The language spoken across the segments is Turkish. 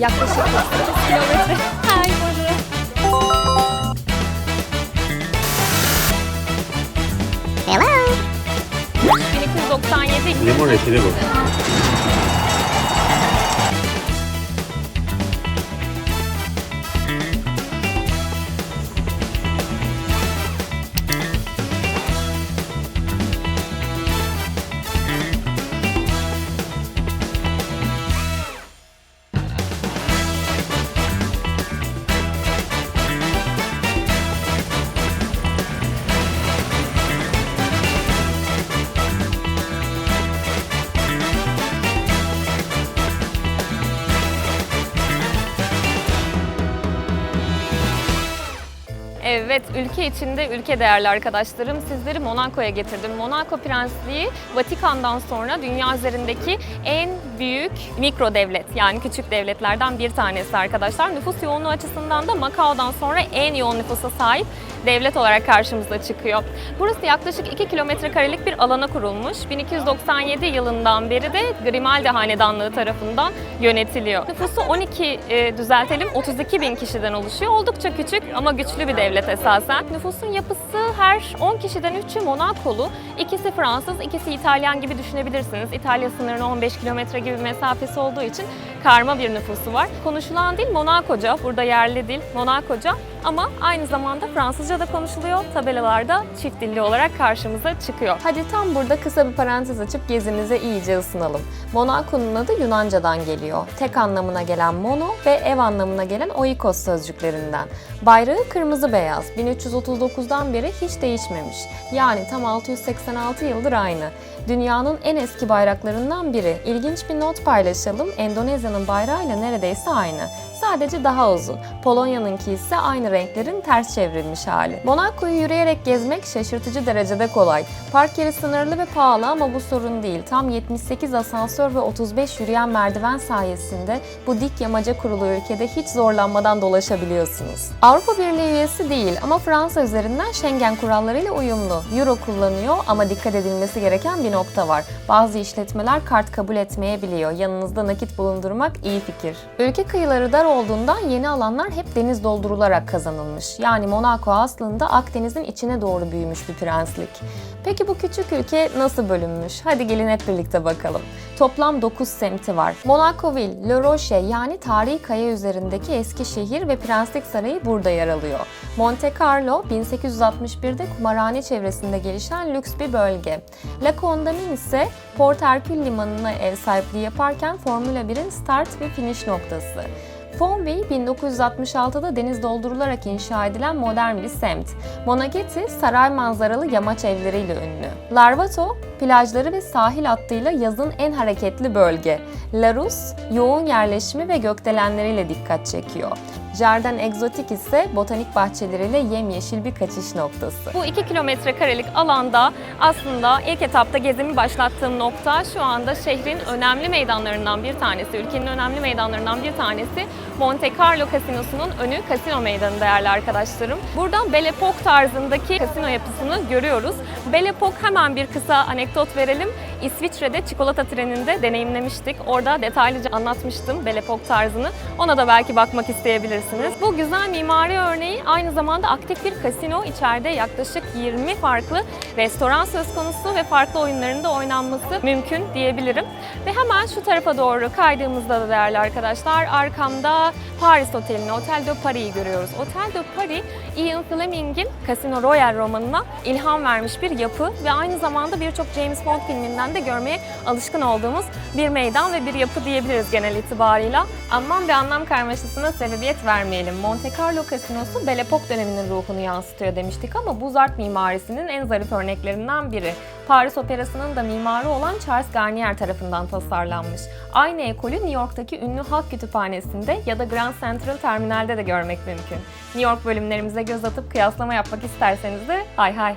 Yaklaşık 8 kilometre. Hay Burcu. Hello. 1297 Limon reçeli bu. Evet, ülke içinde ülke değerli arkadaşlarım. Sizleri Monaco'ya getirdim. Monaco Prensliği, Vatikan'dan sonra dünya üzerindeki en büyük mikro devlet, yani küçük devletlerden bir tanesi arkadaşlar. Nüfus yoğunluğu açısından da Macao'dan sonra en yoğun nüfusa sahip devlet olarak karşımıza çıkıyor. Burası yaklaşık 2 kilometre karelik bir alana kurulmuş. 1297 yılından beri de Grimaldi Hanedanlığı tarafından yönetiliyor. Nüfusu 32 bin kişiden oluşuyor. Oldukça küçük ama güçlü bir devlet esasen. Nüfusun yapısı her 10 kişiden 3'ü Monakolu, ikisi Fransız, ikisi İtalyan gibi düşünebilirsiniz. İtalya sınırına 15 kilometre gibi bir mesafesi olduğu için karma bir nüfusu var. Konuşulan dil Monakoca, burada yerli dil Monakoca ama aynı zamanda Fransızca da konuşuluyor. Tabelalarda çift dilli olarak karşımıza çıkıyor. Hadi tam burada kısa bir parantez açıp gezimize iyice ısınalım. Monaco'nun adı Yunanca'dan geliyor. Tek anlamına gelen mono ve ev anlamına gelen oikos sözcüklerinden. Bayrağı kırmızı beyaz. 1339'dan beri hiç değişmemiş. Yani tam 686 yıldır aynı. Dünyanın en eski bayraklarından biri. İlginç bir not paylaşalım. Endonezya'nın bayrağıyla neredeyse aynı. Sadece daha uzun. Polonya'nınki ise aynı renklerin ters çevrilmiş hali. Monaco'yu yürüyerek gezmek şaşırtıcı derecede kolay. Park yeri sınırlı ve pahalı ama bu sorun değil. Tam 78 asansör ve 35 yürüyen merdiven sayesinde bu dik yamaca kurulu ülkede hiç zorlanmadan dolaşabiliyorsunuz. Avrupa Birliği üyesi değil ama Fransa üzerinden Schengen kurallarıyla uyumlu. Euro kullanıyor ama dikkat edilmesi gereken bir nokta var. Bazı işletmeler kart kabul etmeyebiliyor. Yanınızda nakit bulundurmak iyi fikir. Ülke kıyıları dar olduğundan yeni alanlar hep deniz doldurularak kazanılmış. Yani Monaco aslında Akdeniz'in içine doğru büyümüş bir prenslik. Peki bu küçük ülke nasıl bölünmüş? Hadi gelin hep birlikte bakalım. Toplam 9 semti var. Monacoville, Le Rocher yani tarihi kaya üzerindeki eski şehir ve prenslik sarayı burada yer alıyor. Monte Carlo 1861'de kumarhane çevresinde gelişen lüks bir bölge. La Condamine ise Port Hercule limanına ev sahipliği yaparken Formula 1'in start ve finish noktası. Fontville 1966'da deniz doldurularak inşa edilen modern bir semt. Monaghetti saray manzaralı yamaç evleriyle ünlü. Larvato plajları ve sahil hattıyla yazın en hareketli bölge. Larus yoğun yerleşimi ve gökdelenleriyle dikkat çekiyor. Jardin Exotique ise botanik bahçeleriyle yemyeşil bir kaçış noktası. Bu 2 kilometre karelik alanda aslında ilk etapta gezimi başlattığım nokta şu anda şehrin önemli meydanlarından bir tanesi, ülkenin önemli meydanlarından bir tanesi Monte Carlo Kasinosu'nun önü Kasino Meydanı değerli arkadaşlarım. Buradan Belle Époque tarzındaki kasino yapısını görüyoruz. Belle Époque hemen bir kısa anekdot verelim. İsviçre'de çikolata treninde deneyimlemiştik. Orada detaylıca anlatmıştım Belle Époque tarzını. Ona da belki bakmak isteyebilirsiniz. Bu güzel mimari örneği aynı zamanda aktif bir kasino. İçeride yaklaşık 20 farklı restoran söz konusu ve farklı oyunların da oynanması mümkün diyebilirim. Ve hemen şu tarafa doğru kaydığımızda da değerli arkadaşlar arkamda Paris Oteli'ni, Hotel de Paris'i görüyoruz. Hotel de Paris, Ian Fleming'in Casino Royale romanına ilham vermiş bir yapı ve aynı zamanda birçok James Bond filminden de görmeye alışkın olduğumuz bir meydan ve bir yapı diyebiliriz genel itibarıyla. Aman bir anlam karmaşasına sebebiyet vermeyelim. Monte Carlo Kasinosu Belle Époque döneminin ruhunu yansıtıyor demiştik ama Buz Art mimarisinin en zarif örneklerinden biri. Paris Operası'nın da mimarı olan Charles Garnier tarafından tasarlanmış. Aynı ekolü New York'taki ünlü Halk Kütüphanesi'nde ya da Grand Central Terminal'de de görmek mümkün. New York bölümlerimize göz atıp kıyaslama yapmak isterseniz de hay hay.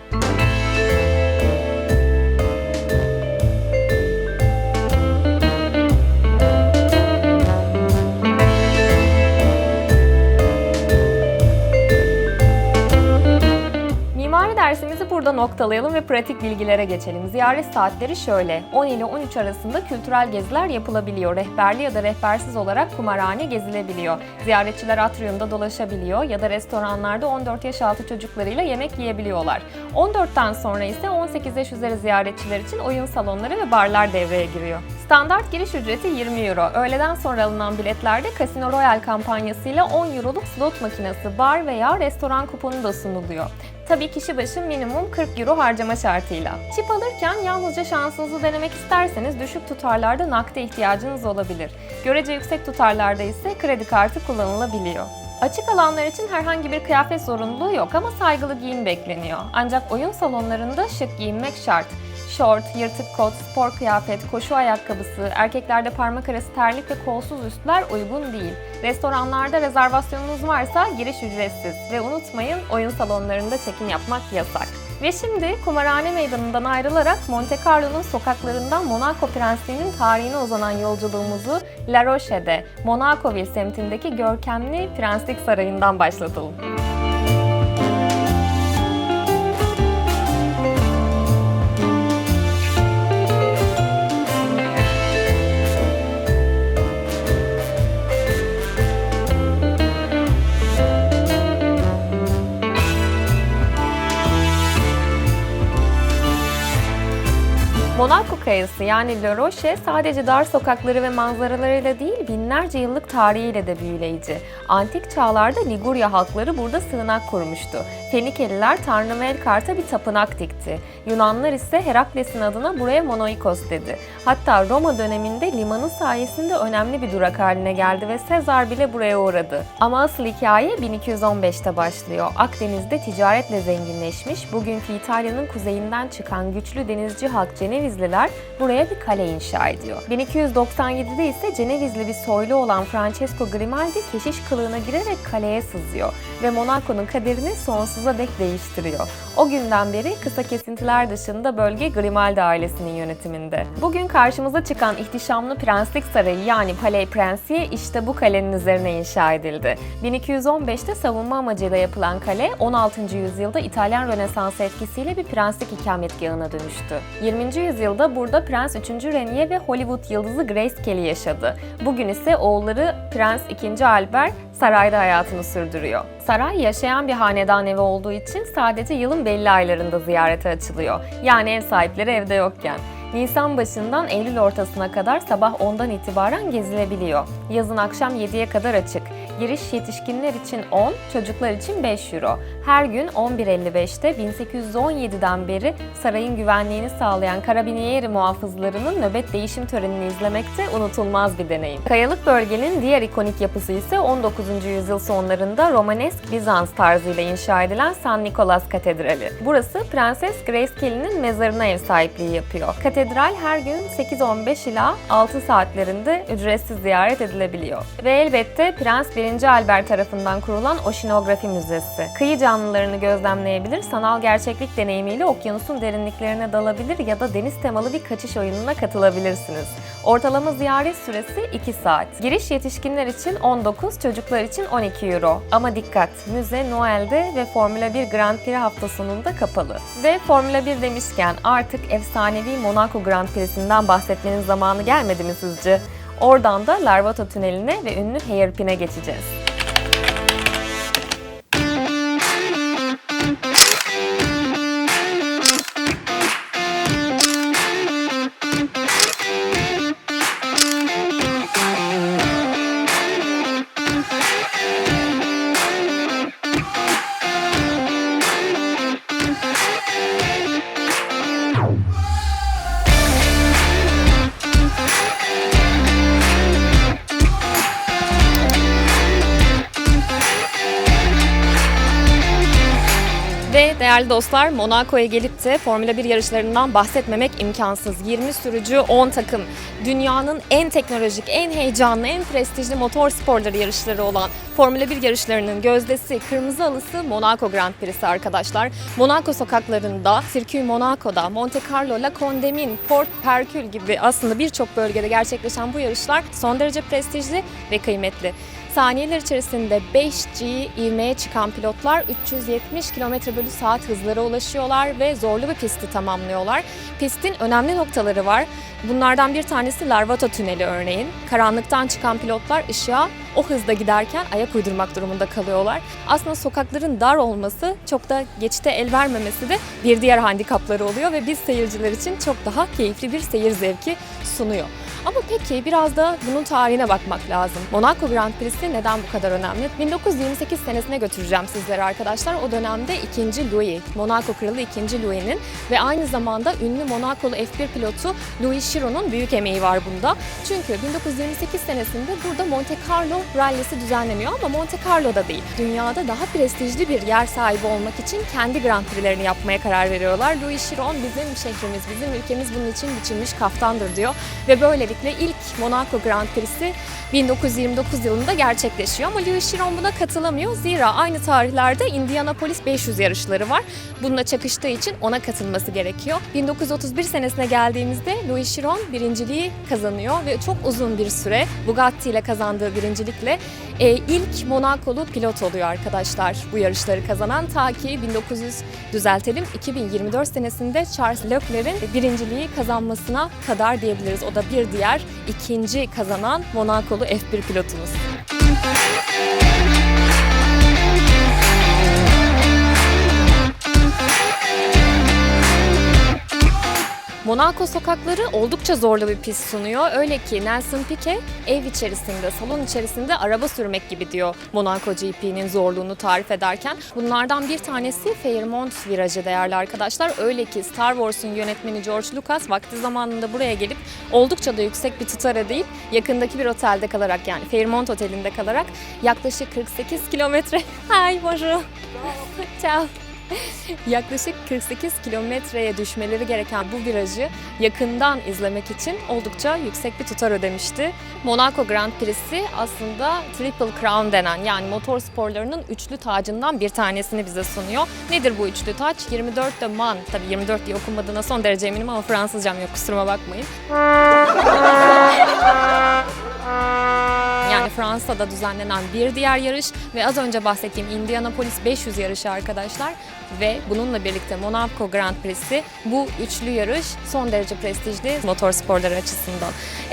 dersimizi burada burada noktalayalım ve pratik bilgilere geçelim. Ziyaret saatleri şöyle: 10 ile 13 arasında kültürel geziler yapılabiliyor. Rehberli ya da rehbersiz olarak kumarhane gezilebiliyor. Ziyaretçiler atriumda dolaşabiliyor ya da restoranlarda 14 yaş altı çocuklarıyla yemek yiyebiliyorlar. 14'ten sonra ise 18 yaş üzeri ziyaretçiler için oyun salonları ve barlar devreye giriyor. Standart giriş ücreti 20 euro. Öğleden sonra alınan biletlerde Casino Royale kampanyasıyla 10 euroluk slot makinesi, bar veya restoran kuponu da sunuluyor. Tabii kişi başı minimum 40 euro harcama şartıyla. Çip alırken yalnızca şansınızı denemek isterseniz düşük tutarlarda nakde ihtiyacınız olabilir. Görece yüksek tutarlarda ise kredi kartı kullanılabiliyor. Açık alanlar için herhangi bir kıyafet zorunluluğu yok ama saygılı giyim bekleniyor. Ancak oyun salonlarında şık giyinmek şart. Şort, yırtık kot, spor kıyafet, koşu ayakkabısı, erkeklerde parmak arası terlik ve kolsuz üstler uygun değil. Restoranlarda rezervasyonunuz varsa giriş ücretsiz ve unutmayın, oyun salonlarında check-in yapmak yasak. Ve şimdi kumarhane meydanından ayrılarak Monte Carlo'nun sokaklarından Monaco Prensliği'nin tarihine uzanan yolculuğumuzu La Roche'de, Monacoville semtindeki görkemli Prenslik Sarayı'ndan başlatalım. Monaco Kayası yani La Roche sadece dar sokakları ve manzaralarıyla değil, binlerce yıllık tarihiyle de büyüleyici. Antik çağlarda Ligurya halkları burada sığınak kurmuştu. Fenikeliler Tanrı Melkart'a bir tapınak dikti. Yunanlar ise Herakles'in adına buraya Monoikos dedi. Hatta Roma döneminde limanı sayesinde önemli bir durak haline geldi ve Sezar bile buraya uğradı. Ama asıl hikaye 1215'te başlıyor. Akdeniz'de ticaretle zenginleşmiş, bugünkü İtalya'nın kuzeyinden çıkan güçlü denizci halk Cenevizliler buraya bir kale inşa ediyor. 1297'de ise Cenevizli bir soylu olan Francesco Grimaldi keşiş kılığına girerek kaleye sızıyor ve Monaco'nun kaderini sonsuza dek değiştiriyor. O günden beri kısa kesintiler dışında bölge Grimaldi ailesinin yönetiminde. Bugün karşımıza çıkan ihtişamlı Prenslik Sarayı yani Palais Princier işte bu kalenin üzerine inşa edildi. 1215'te savunma amacıyla yapılan kale 16. yüzyılda İtalyan Rönesansı etkisiyle bir prenslik ikametgahına dönüştü. 20. yüzyılda burada Prens 3. Renier ve Hollywood yıldızı Grace Kelly yaşadı. Bugün ise oğulları Prens 2. Albert sarayda hayatını sürdürüyor. Saray yaşayan bir hanedan evi olduğu için sadece yılın belli aylarında ziyarete açılıyor. Yani ev sahipleri evde yokken. Nisan başından Eylül ortasına kadar sabah 10'dan itibaren gezilebiliyor. Yazın akşam 7'ye kadar açık. Giriş yetişkinler için 10, çocuklar için 5 euro. Her gün 11.55'te 1817'den beri sarayın güvenliğini sağlayan Karabinieri muhafızlarının nöbet değişim törenini izlemek de unutulmaz bir deneyim. Kayalık bölgenin diğer ikonik yapısı ise 19. yüzyıl sonlarında Romanesk Bizans tarzıyla inşa edilen San Nicolas Katedrali. Burası Prenses Grace Kelly'nin mezarına ev sahipliği yapıyor. Katedral her gün 8:15 ila 6 saatlerinde ücretsiz ziyaret edilebiliyor. Ve elbette Prens 1. Albert tarafından kurulan Oşinografi Müzesi. Kıyı canlılarını gözlemleyebilir, sanal gerçeklik deneyimiyle okyanusun derinliklerine dalabilir ya da deniz temalı bir kaçış oyununa katılabilirsiniz. Ortalama ziyaret süresi 2 saat. Giriş yetişkinler için 19, çocuklar için 12 euro. Ama dikkat! Müze Noel'de ve Formula 1 Grand Prix hafta sonunda kapalı. Ve Formula 1 demişken artık efsanevi Monaco Grand Prix'sinden bahsetmenin zamanı gelmedi mi sizce? Oradan da Larvota Tüneli'ne ve ünlü Hairpin'e geçeceğiz. Ve değerli dostlar, Monaco'ya gelip de Formula 1 yarışlarından bahsetmemek imkansız. 20 sürücü, 10 takım, dünyanın en teknolojik, en heyecanlı, en prestijli motor sporları yarışları olan Formula 1 yarışlarının gözdesi, kırmızı halısı Monaco Grand Prix'si arkadaşlar. Monaco sokaklarında, Circuit Monaco'da, Monte Carlo, La Condamine, Port Hercule gibi aslında birçok bölgede gerçekleşen bu yarışlar son derece prestijli ve kıymetli. Saniyeler içerisinde 5G ivmeye çıkan pilotlar 370 km/saat hızlara ulaşıyorlar ve zorlu bir pisti tamamlıyorlar. Pistin önemli noktaları var. Bunlardan bir tanesi Larvata Tüneli örneğin. Karanlıktan çıkan pilotlar ışığa o hızda giderken ayak uydurmak durumunda kalıyorlar. Aslında sokakların dar olması, çok da geçite el vermemesi de bir diğer handikapları oluyor ve biz seyirciler için çok daha keyifli bir seyir zevki sunuyor. Ama peki biraz da bunun tarihine bakmak lazım. Monaco Grand Prix'si neden bu kadar önemli? 1928 senesine götüreceğim sizleri arkadaşlar. O dönemde 2. Louis, Monaco Kralı 2. Louis'nin ve aynı zamanda ünlü Monakolu F1 pilotu Louis Chiron'un büyük emeği var bunda. Çünkü 1928 senesinde burada Monte Carlo rallisi düzenleniyor ama Monte Carlo'da değil. Dünyada daha prestijli bir yer sahibi olmak için kendi Grand Prix'lerini yapmaya karar veriyorlar. Louis Chiron bizim şehrimiz, bizim ülkemiz bunun için biçilmiş kaftandır diyor ve böylelikle ilk Monaco Grand Prix'si 1929 yılında gerçekleşiyor ama Louis Chiron buna katılamıyor. Zira aynı tarihlerde Indianapolis 500 yarışları var. Bununla çakıştığı için ona katılması gerekiyor. 1931 senesine geldiğimizde Louis Chiron birinciliği kazanıyor ve çok uzun bir süre Bugatti ile kazandığı birincilikle ilk Monakolu pilot oluyor arkadaşlar bu yarışları kazanan. Ta ki 2024 senesinde Charles Leclerc'in birinciliği kazanmasına kadar diyebiliriz. O da bir diğer ikinci kazanan Monakolu F1 pilotumuz. Monaco sokakları oldukça zorlu bir pist sunuyor. Öyle ki Nelson Piquet ev içerisinde, salon içerisinde araba sürmek gibi diyor Monaco GP'nin zorluğunu tarif ederken. Bunlardan bir tanesi Fairmont virajı değerli arkadaşlar. Öyle ki Star Wars'un yönetmeni George Lucas vakti zamanında buraya gelip oldukça da yüksek bir tutara değil, yakındaki bir otelde kalarak yani Fairmont Oteli'nde kalarak yaklaşık 48 kilometre. Hi, bonjour. Ciao. Yaklaşık 48 kilometreye düşmeleri gereken bu virajı yakından izlemek için oldukça yüksek bir tutar ödemişti. Monaco Grand Prix'si aslında Triple Crown denen yani motor sporlarının üçlü tacından bir tanesini bize sunuyor. Nedir bu üçlü taç? 24 de Man, tabii 24 diye okunmadığına son derece eminim ama Fransızcam yok, kusuruma bakmayın. Yani Fransa'da düzenlenen bir diğer yarış ve az önce bahsettiğim Indianapolis 500 yarışı arkadaşlar ve bununla birlikte Monaco Grand Prix'si bu üçlü yarış son derece prestijli motor sporları açısından.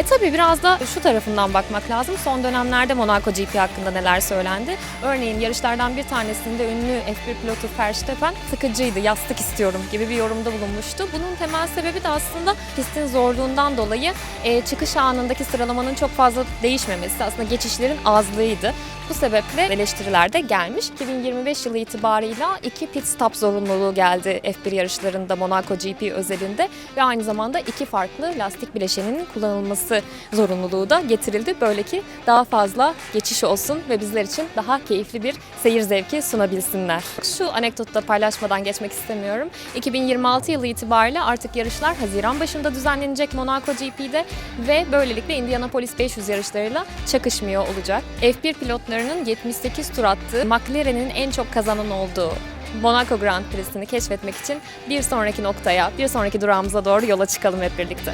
Tabii biraz da şu tarafından bakmak lazım. Son dönemlerde Monaco GP hakkında neler söylendi? Örneğin yarışlardan bir tanesinde ünlü F1 pilotu Verstappen sıkıcıydı, yastık istiyorum gibi bir yorumda bulunmuştu. Bunun temel sebebi de aslında pistin zorluğundan dolayı çıkış anındaki sıralamanın çok fazla değişmemesi, aslında geçişlerin azlığıydı. Bu sebeple eleştiriler de gelmiş. 2025 yılı itibarıyla 2 pit stop zorunluluğu geldi F1 yarışlarında Monaco GP özelinde ve aynı zamanda 2 farklı lastik bileşeninin kullanılması zorunluluğu da getirildi. Böyle ki daha fazla geçiş olsun ve bizler için daha keyifli bir seyir zevki sunabilsinler. Şu anekdotu da paylaşmadan geçmek istemiyorum. 2026 yılı itibariyle artık yarışlar Haziran başında düzenlenecek Monaco GP'de ve böylelikle Indianapolis 500 yarışlarıyla çakışmıyor olacak. F1 pilotlarının 78 tur attığı, McLaren'in en çok kazanan olduğu Monaco Grand Prix'sini keşfetmek için bir sonraki noktaya, bir sonraki durağımıza doğru yola çıkalım hep birlikte.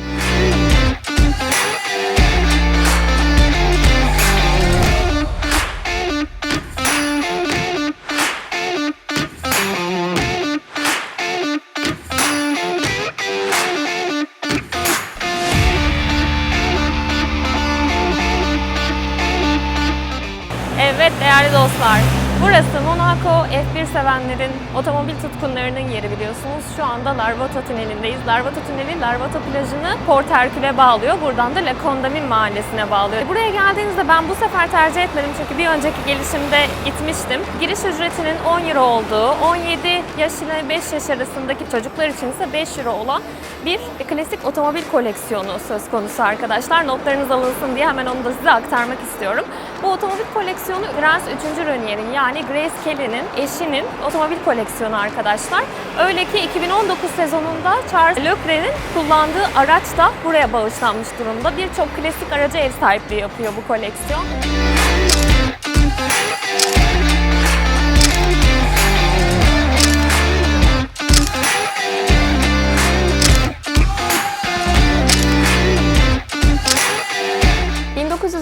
Evet değerli dostlar, burası Monaco F1 sevenlerin, otomobil tutkunlarının yeri biliyorsunuz. Şu anda Larvata Tüneli'ndeyiz. Larvata Tüneli, Larvata plajını Port Hercule'e bağlıyor. Buradan da La Condamine mahallesine bağlıyor. Buraya geldiğinizde ben bu sefer tercih etmedim çünkü bir önceki gelişimde gitmiştim. Giriş ücretinin 10 euro olduğu, 17 yaş ile 5 yaş arasındaki çocuklar için ise 5 euro olan bir klasik otomobil koleksiyonu söz konusu arkadaşlar. Notlarınız alınsın diye hemen onu da size aktarmak istiyorum. Bu otomobil koleksiyonu Prens 3. Rönier'in yani Grace Kelly'nin eşinin otomobil koleksiyonu arkadaşlar. Öyle ki 2019 sezonunda Charles Leclerc'in kullandığı araç da buraya bağışlanmış durumda. Birçok klasik araca ev sahipliği yapıyor bu koleksiyon.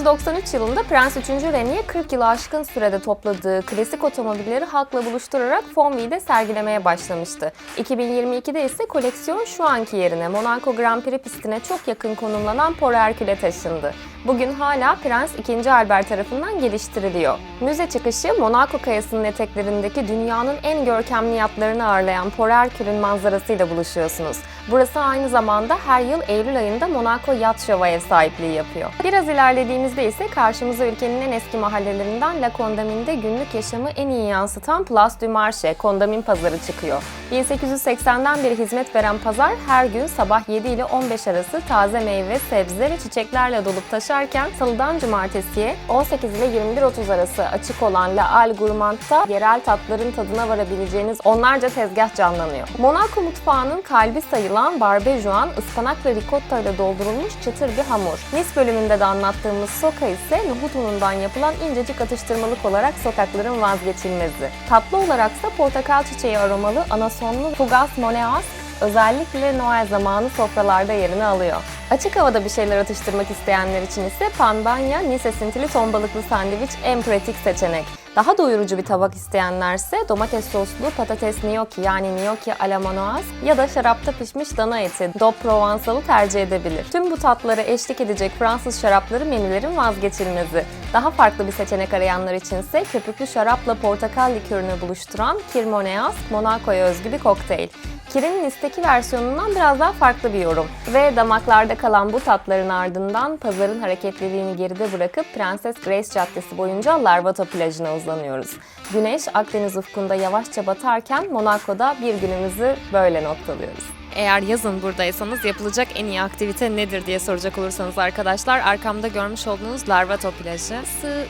1893 yılında Prens 3. Renier 40 yılı aşkın sürede topladığı klasik otomobilleri halkla buluşturarak Fonville'de sergilemeye başlamıştı. 2022'de ise koleksiyon şu anki yerine Monaco Grand Prix pistine çok yakın konumlanan Port Hercule'e taşındı. Bugün hala Prens 2. Albert tarafından geliştiriliyor. Müze çıkışı Monaco kayasının eteklerindeki dünyanın en görkemli yatlarını ağırlayan Port Hercule'ün manzarasıyla buluşuyorsunuz. Burası aynı zamanda her yıl Eylül ayında Monaco Yat Show'a ev sahipliği yapıyor. Biraz ilerlediğimizde ise karşımıza ülkenin en eski mahallelerinden La Condamine'de günlük yaşamı en iyi yansıtan Place du Marché, Condamine Pazarı çıkıyor. 1880'den beri hizmet veren pazar her gün sabah 7 ile 15 arası taze meyve, sebze ve çiçeklerle dolup taşarken salıdan cumartesiye 18 ile 21.30 arası açık olan La Halle Gourmand'da yerel tatların tadına varabileceğiniz onlarca tezgah canlanıyor. Monaco mutfağının kalbi sayılan barbecuen, ıspanak ve ricotta ile doldurulmuş çıtır bir hamur. Nice bölümünde de anlattığımız soka ise nohut unundan yapılan incecik atıştırmalık olarak sokakların vazgeçilmezi. Tatlı olaraksa portakal çiçeği aromalı anasonlu Fougasse Monéasque özellikle Noel zamanı sofralarda yerini alıyor. Açık havada bir şeyler atıştırmak isteyenler için ise Pandanya, Nice esintili ton balıklı sandviç en pratik seçenek. Daha doyurucu bir tabak isteyenlerse domates soslu patates gnocchi yani gnocchi à la Monoise ya da şarapta pişmiş dana eti Daube Provençal'ı tercih edebilir. Tüm bu tatlara eşlik edecek Fransız şarapları menülerin vazgeçilmezi. Daha farklı bir seçenek arayanlar içinse köpüklü şarapla portakal likörünü buluşturan Kir Monéasque, Monaco'ya özgü bir kokteyl. Kir'in Nice'deki versiyonundan biraz daha farklı bir yorum. Ve damaklarda kalan bu tatların ardından pazarın hareketliliğini geride bırakıp Prenses Grace Caddesi boyunca Larvotto plajına uzanıyoruz. Güneş Akdeniz ufkunda yavaşça batarken Monaco'da bir günümüzü böyle noktalıyoruz. Eğer yazın buradaysanız yapılacak en iyi aktivite nedir diye soracak olursanız arkadaşlar, arkamda görmüş olduğunuz Larvotto plajı.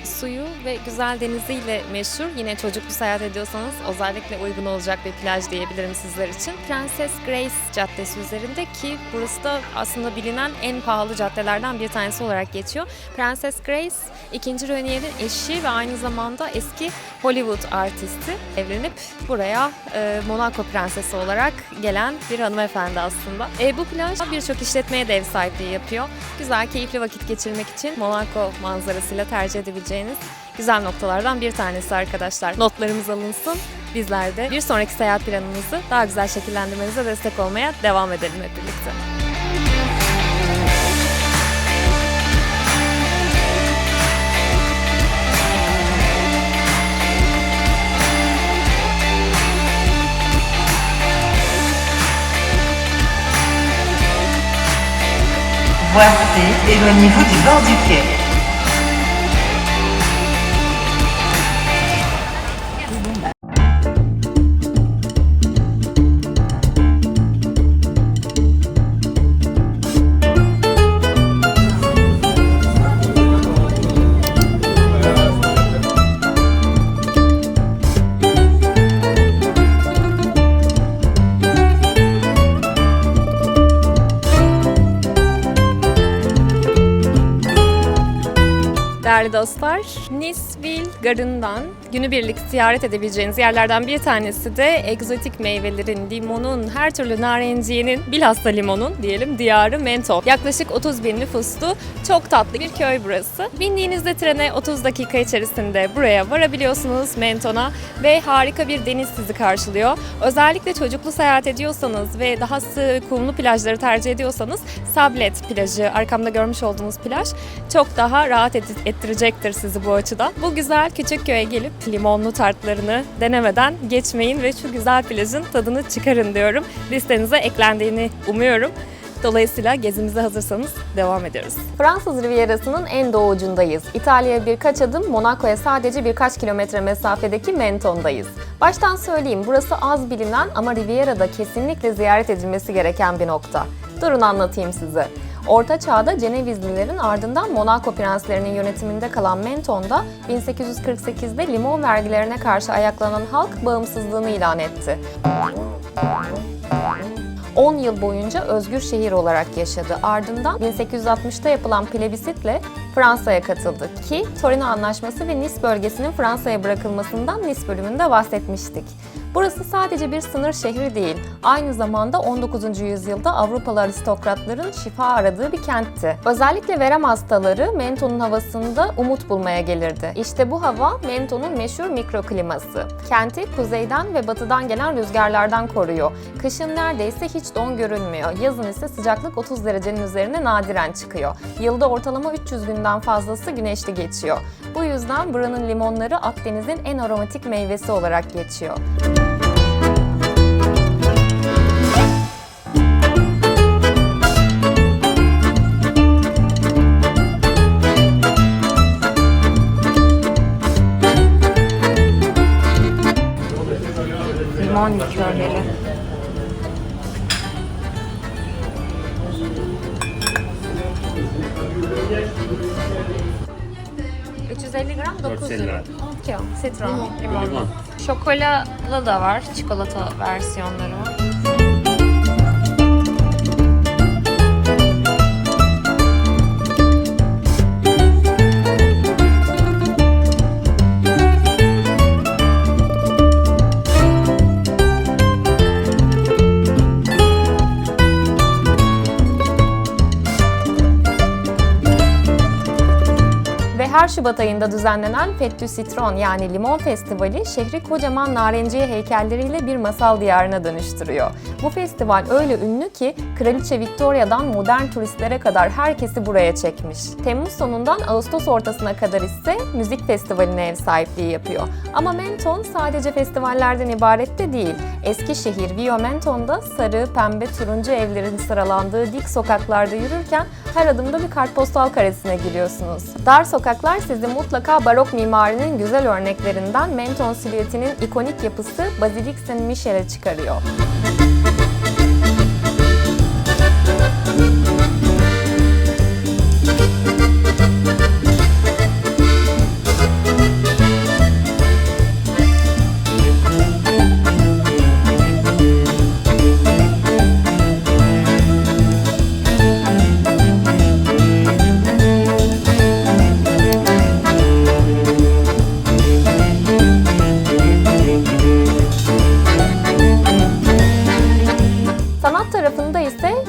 Suyu ve güzel deniziyle meşhur. Yine çocuklu seyahat ediyorsanız özellikle uygun olacak bir plaj diyebilirim sizler için. Prenses Grace Caddesi üzerinde ki burası da aslında bilinen en pahalı caddelerden bir tanesi olarak geçiyor. Prenses Grace 2. Renier'in eşi ve aynı zamanda eski Hollywood artisti. Evlenip buraya Monaco prensesi olarak gelen bir hanımefendi aslında. Bu plaj birçok işletmeye de ev sahipliği yapıyor. Güzel, keyifli vakit geçirmek için Monaco manzarasıyla tercih edebileceğiniz güzel noktalardan bir tanesi arkadaşlar. Notlarımız alınsın. Bizler de bir sonraki seyahat planımızı daha güzel şekillendirmenize destek olmaya devam edelim hep birlikte. Voie C, éloignez-vous du bord du quai. Değerli dostlar, Niceville Garı'ndan günübirlik ziyaret edebileceğiniz yerlerden bir tanesi de egzotik meyvelerin, limonun, her türlü narenciyenin, bilhassa limonun diyelim diyarı Menton. Yaklaşık 30 bin nüfuslu, çok tatlı bir köy burası. Bindiğinizde trene 30 dakika içerisinde buraya varabiliyorsunuz Menton'a ve harika bir deniz sizi karşılıyor. Özellikle çocuklu seyahat ediyorsanız ve daha sığ kumlu plajları tercih ediyorsanız Sablet plajı, arkamda görmüş olduğunuz plaj çok daha rahat ettirecektir sizi bu açıdan. Bu güzel küçük köye gelip limonlu tartlarını denemeden geçmeyin ve şu güzel plajın tadını çıkarın diyorum. Listenize eklendiğini umuyorum. Dolayısıyla gezimize hazırsanız devam ediyoruz. Fransız Rivierası'nın en doğu ucundayız. İtalya'ya birkaç adım, Monaco'ya sadece birkaç kilometre mesafedeki Menton'dayız. Baştan söyleyeyim, burası az bilinen ama Riviera'da kesinlikle ziyaret edilmesi gereken bir nokta. Durun anlatayım size. Orta Çağ'da Cenevizlilerin ardından Monaco prenslerinin yönetiminde kalan Menton'da 1848'de limon vergilerine karşı ayaklanan halk bağımsızlığını ilan etti. 10 yıl boyunca özgür şehir olarak yaşadı. Ardından 1860'ta yapılan plebisitle Fransa'ya katıldı ki Torino Anlaşması ve Nice bölgesinin Fransa'ya bırakılmasından Nice bölümünde bahsetmiştik. Burası sadece bir sınır şehri değil, aynı zamanda 19. yüzyılda Avrupalı aristokratların şifa aradığı bir kentti. Özellikle verem hastaları Menton'un havasında umut bulmaya gelirdi. İşte bu hava Menton'un meşhur mikrokliması. Kenti kuzeyden ve batıdan gelen rüzgarlardan koruyor. Kışın neredeyse hiç don görülmüyor. Yazın ise sıcaklık 30 derecenin üzerine nadiren çıkıyor. Yılda ortalama 300 günden fazlası güneşli geçiyor. Bu yüzden buranın limonları Akdeniz'in en aromatik meyvesi olarak geçiyor. Limon likörleri. ...350 gram 9 450 lira. lira. Okey, sitron, limon. Limon. Şokolalı da var. Çikolata versiyonları var. Her Şubat ayında düzenlenen Fête du Citron yani Limon Festivali şehri kocaman narenciye heykelleriyle bir masal diyarına dönüştürüyor. Bu festival öyle ünlü ki Kraliçe Victoria'dan modern turistlere kadar herkesi buraya çekmiş. Temmuz sonundan Ağustos ortasına kadar ise müzik festivaline ev sahipliği yapıyor. Ama Menton sadece festivallerden ibaret de değil. Eskişehir, Vieux Menton'da sarı, pembe, turuncu evlerin sıralandığı dik sokaklarda yürürken her adımda bir kartpostal karesine giriyorsunuz. Dar sokaklar sizi mutlaka barok mimarinin güzel örneklerinden Menton silüetinin ikonik yapısı Basilique Saint-Michel'e çıkarıyor.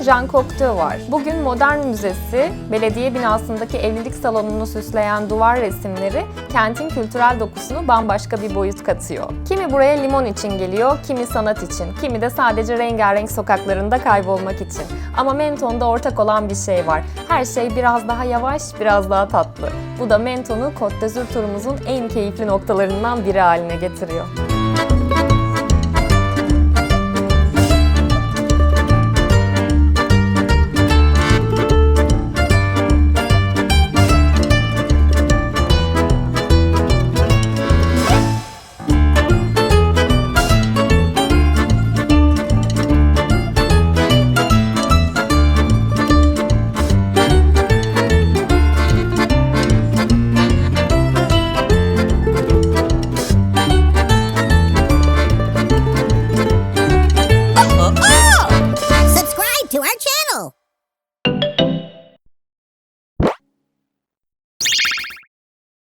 Jean Cocteau var. Bugün Modern Müzesi, belediye binasındaki evlilik salonunu süsleyen duvar resimleri kentin kültürel dokusunu bambaşka bir boyut katıyor. Kimi buraya limon için geliyor, kimi sanat için, kimi de sadece rengarenk sokaklarında kaybolmak için. Ama Menton'da ortak olan bir şey var. Her şey biraz daha yavaş, biraz daha tatlı. Bu da Menton'u Côte d'Azur turumuzun en keyifli noktalarından biri haline getiriyor.